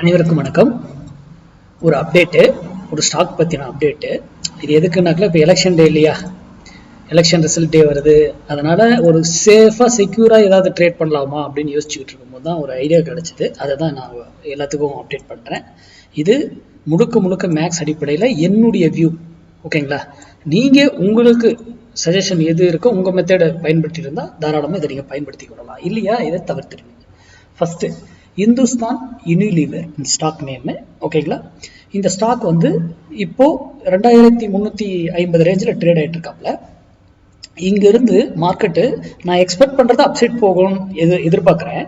அனைவருக்கும் வணக்கம். ஒரு அப்டேட்டு, ஒரு ஸ்டாக் பற்றின அப்டேட்டு. இது எதுக்குன்னாக்கல, இப்போ எலெக்ஷன் டே இல்லையா, எலெக்ஷன் ரிசல்ட் டே வருது. அதனால் ஒரு சேஃபாக செக்யூராக ஏதாவது ட்ரேட் பண்ணலாமா அப்படின்னு யோசிச்சுக்கிட்டு இருக்கும்போது தான் ஒரு ஐடியா கிடச்சிது. அதை தான் நான் எல்லாத்துக்கும் அப்டேட் பண்ணுறேன். இது முழுக்க மேக்ஸ் அடிப்படையில் என்னுடைய வியூ, ஓகேங்களா. நீங்கள் உங்களுக்கு சஜஷன் எது இருக்கோ உங்கள் மெத்தடை பயன்படுத்தி இருந்தால் தாராளமாக இதை நீங்கள் பயன்படுத்தி கொள்ளலாம், இல்லையா இதை தவிர்த்துடுங்க. ஃபஸ்ட்டு இந்துஸ்தான் யூனிலீவர் இந்த ஸ்டாக் நேமு, ஓகேங்களா. இந்த ஸ்டாக் வந்து இப்போ 2350 ரேஞ்சில் ட்ரேட் ஆகிட்டு இருக்காப்புல. இங்கிருந்து மார்க்கெட்டு நான் எக்ஸ்பெக்ட் பண்ணுறது அப்சைட் போகணும்னு எதிர்பார்க்குறேன்.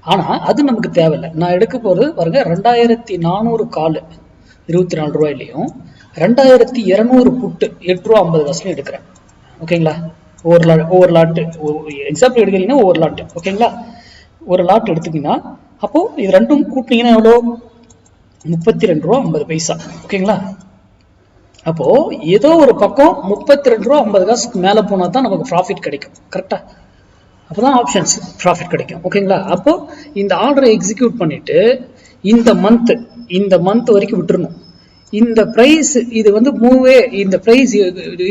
ஆனால் அது நமக்கு தேவையில்லை. நான் எடுக்க போகிறது பாருங்க, 2400 கால் 24 ரூபாயிலையும் 2200 புட்டு 8 ரூபா 50 காசுலையும் எடுக்கிறேன், ஓகேங்களா. ஒவ்வொரு லாட்டு எக்ஸாம்பிள் எடுக்கிறீங்கன்னா ஒவ்வொரு லாட்டு, ஓகேங்களா. ஒரு லாட் எடுத்துக்கிங்கன்னா அப்போது இது ரெண்டும் கூட்டிங்கன்னா எவ்வளோ, 32 ரூபா 50 பைசா, ஓகேங்களா. அப்போது ஏதோ ஒரு பக்கம் 32 ரூபா 50 காசுக்கு மேலே போனால் தான் நமக்கு ப்ராஃபிட் கிடைக்கும், கரெக்டாக. அப்போ தான் ஆப்ஷன்ஸ் ப்ராஃபிட் கிடைக்கும், ஓகேங்களா. அப்போது இந்த ஆர்டரை எக்ஸிக்யூட் பண்ணிவிட்டு இந்த மந்த் வரைக்கும் விட்டுருணும். இந்த ப்ரைஸ் இது வந்து இந்த ப்ரைஸ்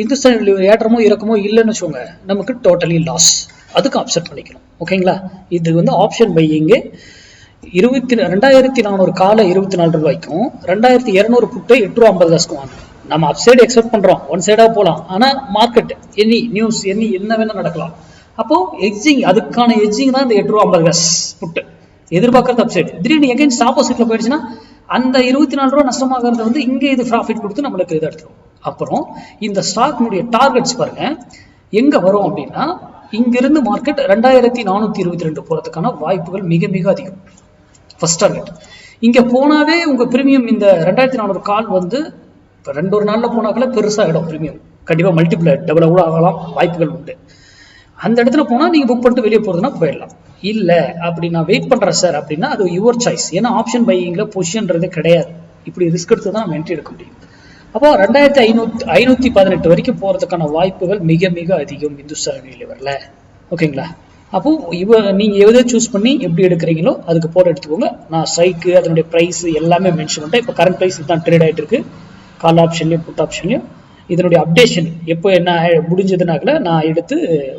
இந்துஸ்தான் ஏற்றமோ இறக்கமோ இல்லைன்னு வச்சுக்கோங்க, நமக்கு டோட்டலி லாஸ். அதுக்கு அப்செட் பண்ணிக்கணும், ஓகேங்களா. இது வந்து ஆப்ஷன் பையிங்கு 2400 காலை 24 ரூபாய்க்கும் 2200 புட்டை 8 ரூபா 50 காசுக்கும் வாங்க. நம்ம அப்சைடு எக்ஸ்பெக்ட் பண்றோம், ஒன் சைடா போகலாம். ஆனால் மார்க்கெட் நியூஸ் என்ன வேணா நடக்கலாம். அப்போ அதுக்கான எட்ஜிங் தான் இந்த 8 ரூபா 50 காசு புட்டு. எதிர்பார்க்கறது அப்சைடு, திடீர்னு எகெயின்ஸ்ட் ஆப்போசிட்ல போயிடுச்சுன்னா அந்த 24 ரூபா நஷ்டமாகிறது வந்து இங்கே இது ப்ராஃபிட் கொடுத்து நம்மளுக்கு இது எடுத்துரும். அப்புறம் இந்த ஸ்டாக்னுடைய டார்கெட்ஸ் பாருங்க எங்க வரும் அப்படின்னா, இங்கிருந்து மார்க்கெட் 2422 போறதுக்கான வாய்ப்புகள் மிக அதிகம். ஃபர்ஸ்ட் டார்கெட் இங்க போனாவே உங்க பிரீமியம் இந்த 2400 கால் வந்து இப்போ ஒரு நாள்ல போனாக்கல பெருசாகிடும். பிரீமியம் கண்டிப்பா மல்டிப்ளை டபுளா கூட ஆகலாம், வாய்ப்புகள் உண்டு. அந்த இடத்துல போனா நீங்க புக் பண்ணிட்டு வெளியே போறதுன்னா போயிடலாம். இல்ல அப்படி நான் வெயிட் பண்றேன் சார் அப்படின்னா அது யுவர் சாய்ஸ். ஏன்னா ஆப்ஷன் பையிங்ல பொசிஷன்றது கிடையாது. இப்படி ரிஸ்க் எடுத்து தான் நம்ம என்ட்ரி எடுக்க முடியும். அப்போ 2518 வரைக்கும் போறதுக்கான வாய்ப்புகள் மிக அதிகம் இந்துஸ்தான் யூனிலீவர்ல, ஓகேங்களா. அப்போ நீங்க எதை சூஸ் பண்ணி எப்படி எடுக்கிறீங்களோ அதுக்கு போட எடுத்துக்கோங்க. நான் ஸ்ட்ரைக்கு அதனுடைய பிரைஸ் எல்லாமே மென்ஷன் பண்ணிட்டேன். இப்போ கரண்ட் பிரைஸ் தான் ட்ரேட் ஆகிட்டு இருக்கு, கால் ஆப்ஷன்லையும் புட் ஆப்ஷன்லையும். இதனுடைய அப்டேஷன் எப்போ என்ன முடிஞ்சதுனாக்கல நான் எடுத்து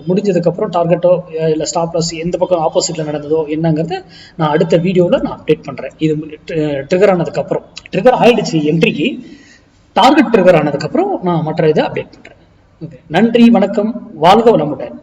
முடிஞ்சதுக்கப்புறம் டார்கெட்டோ இல்லை ஸ்டாப் லாஸ் எந்த பக்கம் ஆப்போசிட்ல நடந்ததோ என்னங்கிறத நான் அடுத்த வீடியோவில் நான் அப்டேட் பண்ணுறேன். இது ட்ரிகர் ஆனதுக்கப்புறம், ட்ரிகர் ஆயிடுச்சு என்ட்ரிக்கு, டார்கெட் ட்ரிகர் ஆனதுக்கப்புறம் நான் மற்ற இதை அப்டேட் பண்ணுறேன். ஓகே, நன்றி, வணக்கம், வாழ்க வளமுடன்.